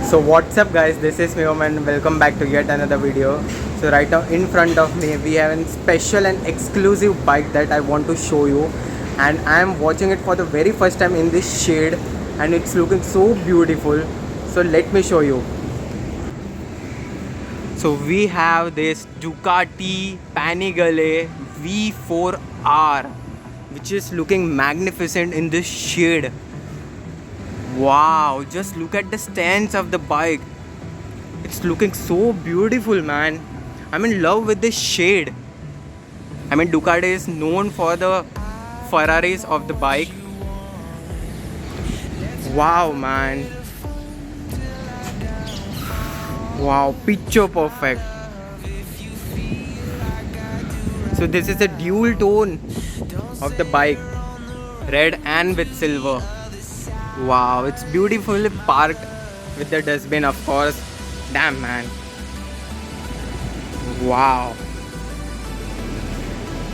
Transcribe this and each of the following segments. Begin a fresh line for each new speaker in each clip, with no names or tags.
So what's up guys, this is Miyom and welcome back to yet another video. So right now in front of me we have a special and exclusive bike that I want to show you, and I am watching it for the very first time in this shade and it's looking so beautiful. So let me show you. So we have this Ducati Panigale V4R which is looking magnificent in this shade. Wow, just look at the stance of the bike. It's looking so beautiful, man. I'm in love with this shade. I mean, Ducati is known for the Ferraris of the bike. Wow, man. Wow, picture perfect. So this is a dual tone of the bike, red and with silver. Wow, it's beautifully parked with the dustbin, of course. Damn, man. Wow.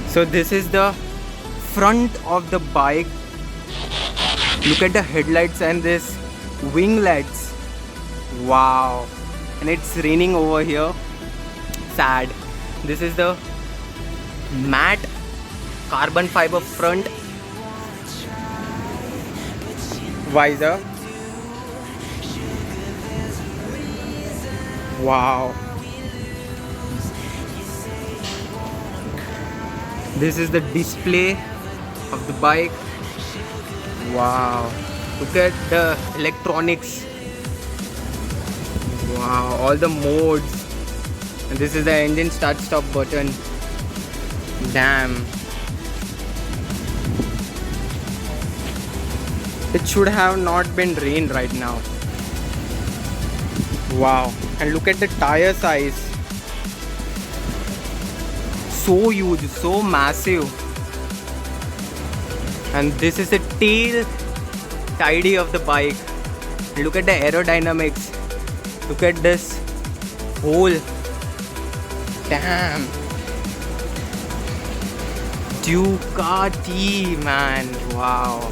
So this is the front of the bike. Look at the headlights and this winglets. Wow. And it's raining over here. Sad. This is the matte carbon fiber front visor. Wow. This is the display of the bike. Wow. Look at the electronics. Wow, all the modes. And this is the engine start stop button. Damn. It should have not been rain right now. Wow. And look at the tire size. So huge, so massive. And this is the tail tidy of the bike. Look at the aerodynamics. Look at this hole. Damn. Ducati, man. Wow.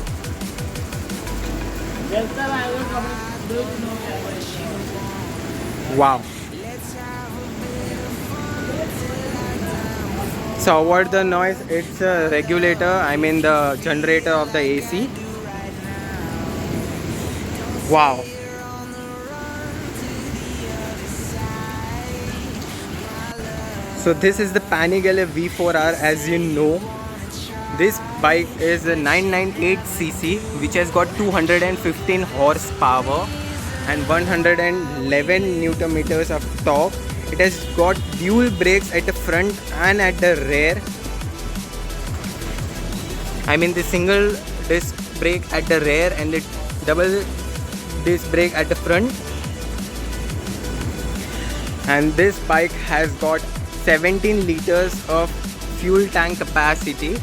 Wow. So avoid the noise, it's a regulator, I mean the generator of the AC. Wow. So this is the Panigale V4R. As you know, this bike is a 998cc which has got 215 horsepower and 111 Newton meters of torque. It has got dual brakes at the front and at the rear. I mean the single disc brake at the rear and the double disc brake at the front. And this bike has got 17 liters of fuel tank capacity.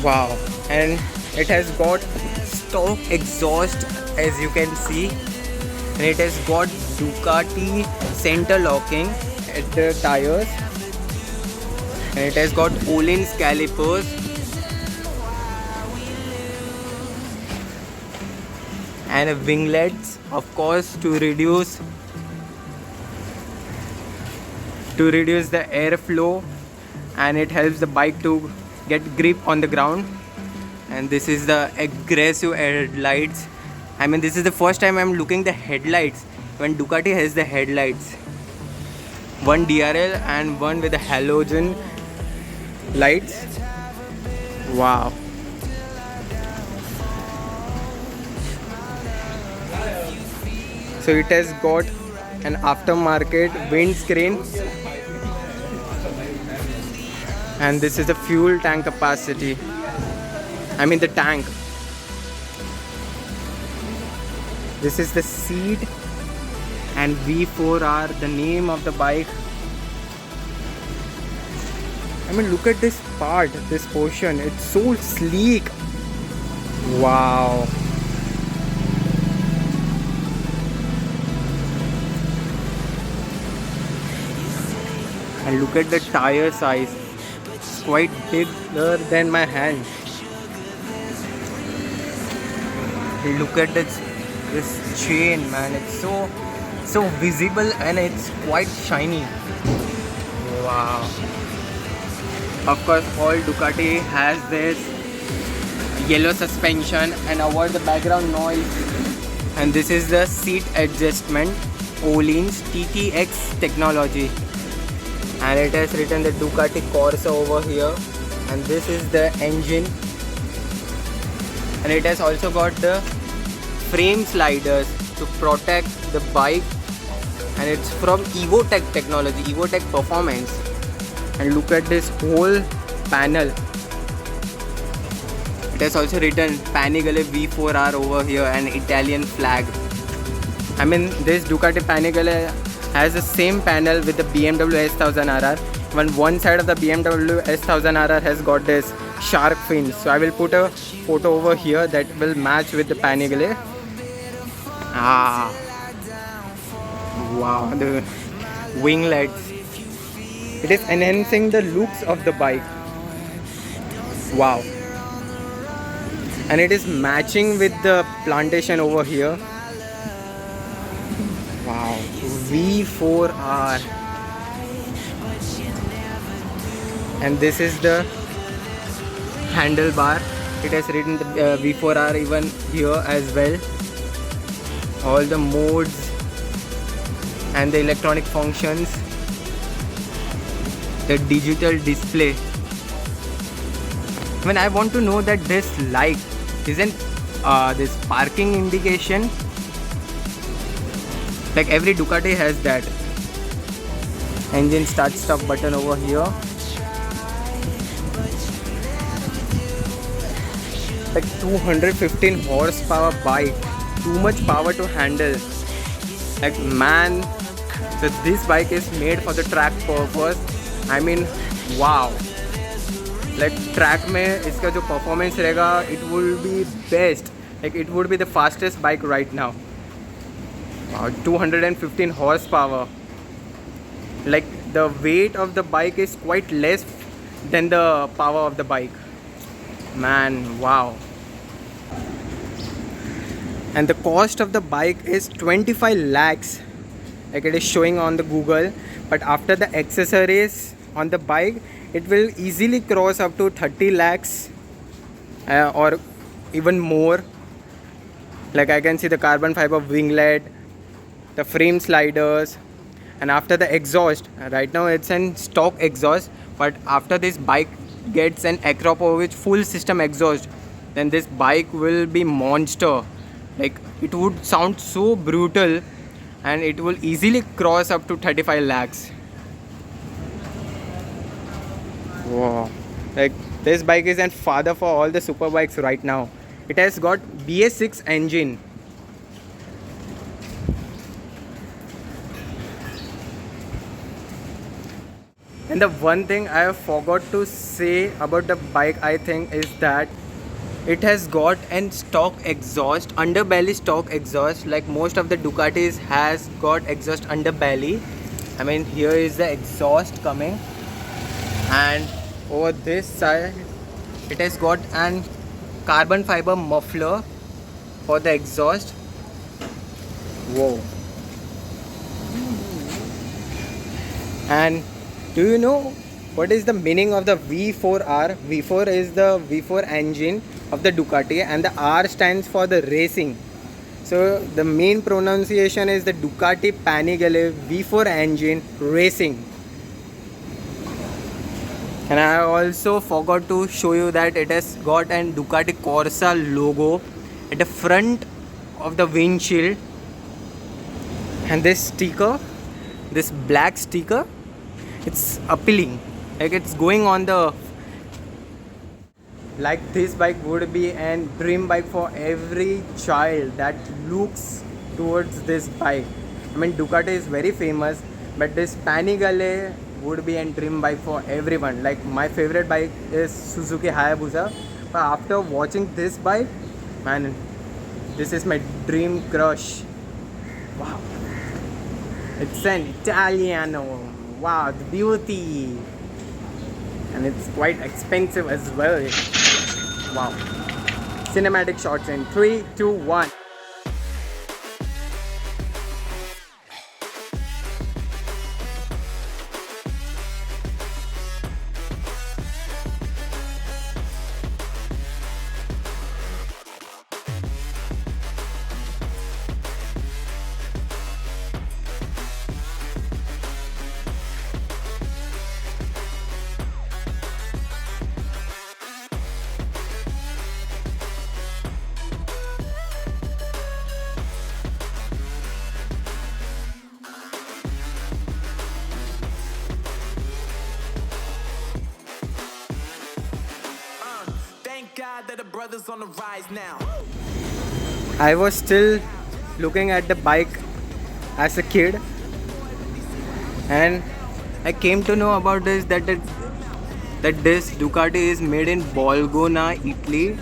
Wow. And it has got stock exhaust, as you can see, and it has got Ducati center locking at the tires, and it has got Öhlins calipers, and winglets, of course, to reduce the airflow, and it helps the bike to get grip on the ground. And this is the aggressive headlights. I mean, this is the first time I'm looking the headlights when Ducati has the headlights. One DRL and one with the halogen lights. Wow. So it has got an aftermarket windscreen. And this is the fuel tank capacity. I mean the tank. This is the seat and V4R, the name of the bike. I mean, look at this part, this portion. It's so sleek. Wow. And look at the tire size. It's quite bigger than my hand. Look at this chain, man. It's so visible and it's quite shiny. Wow. Of course, all Ducati has this yellow suspension and avoid the background noise. And this is the seat adjustment, Öhlins TTX technology. And it has written the Ducati Corsa over here. And this is the engine. And it has also got the frame sliders to protect the bike. And it's from Evotech technology, Evotech Performance. And look at this whole panel. It has also written Panigale V4R over here, an Italian flag. I mean, this Ducati Panigale has the same panel with the BMW S1000RR. One side of the BMW S1000RR has got this shark fin. So I will put a photo over here that will match with the Panigale. Ah, wow, the winglets. It is enhancing the looks of the bike. Wow. And it is matching with the plantation over here. Wow, V4R. And this is the handlebar. It has written the V4R even here as well. All the modes and the electronic functions. The digital display. When I want to know that this light isn't this parking indication, like every Ducati has that. Engine start stop button over here. Like 215 horsepower bike, too much power to handle. Like man, so this bike is made for the track purpose. I mean, wow. Like track में इसका जो performance रहेगा, it will be best. Like it would be the fastest bike right now. Wow, 215 horsepower. Like the weight of the bike is quite less than the power of the bike. Man, wow. And the cost of the bike is 25 lakhs. Like it is showing on the Google. But after the accessories on the bike, it will easily cross up to 30 lakhs or even more. Like I can see the carbon fiber winglet, the frame sliders, and after the exhaust, right now it's an stock exhaust, but after this bike gets an Akrapovic full system exhaust, then this bike will be monster. Like it would sound so brutal and it will easily cross up to 35 lakhs. Wow, like this bike is a father for all the super bikes right now. It has got BS6 engine. And the one thing I forgot to say about the bike, I think, is that it has got an stock exhaust, underbelly stock exhaust. Like most of the Ducatis has got exhaust underbelly. I mean, here is the exhaust coming. And over this side it has got an carbon fiber muffler for the exhaust. Whoa. And do you know what is the meaning of the V4R? V4 is the V4 engine of the Ducati and the R stands for the racing. So the main pronunciation is the Ducati Panigale V4 engine racing. And I also forgot to show you that it has got an Ducati Corsa logo at the front of the windshield. And this sticker, this black sticker, it's appealing. Like it's going on the... Like this bike would be a dream bike for every child that looks towards this bike. I mean, Ducati is very famous, but this Panigale would be a dream bike for everyone. Like my favorite bike is Suzuki Hayabusa, but after watching this bike, man, this is my dream crush. Wow, it's an Italiano. Wow, the beauty, and it's quite expensive as well. Wow, cinematic shots in 3, 2, 1.
Thank God that the brothers on the rise now.
I was still looking at the bike as a kid, and I came to know about this that this Ducati is made in Bolgona, Italy.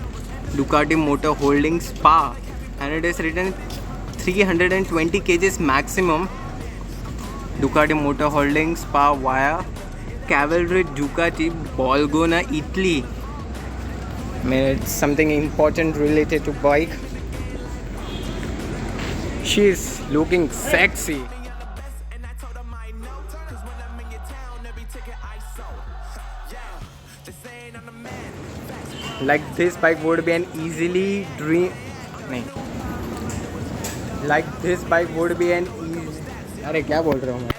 Ducati Motor Holding Spa, and it is written 320 kgs maximum. Ducati Motor Holding Spa via Cavalry Ducati Bolgona, Italy. I mean, it's something important related to bike. She's looking sexy.
And I told them I know, cause when I'm in your town, every ticket I sold. Yeah, they saying I'm the man.
Like this bike would be an easily dream. नहीं. Like this bike would be an easy. अरे क्या बोल रहा हूँ मैं?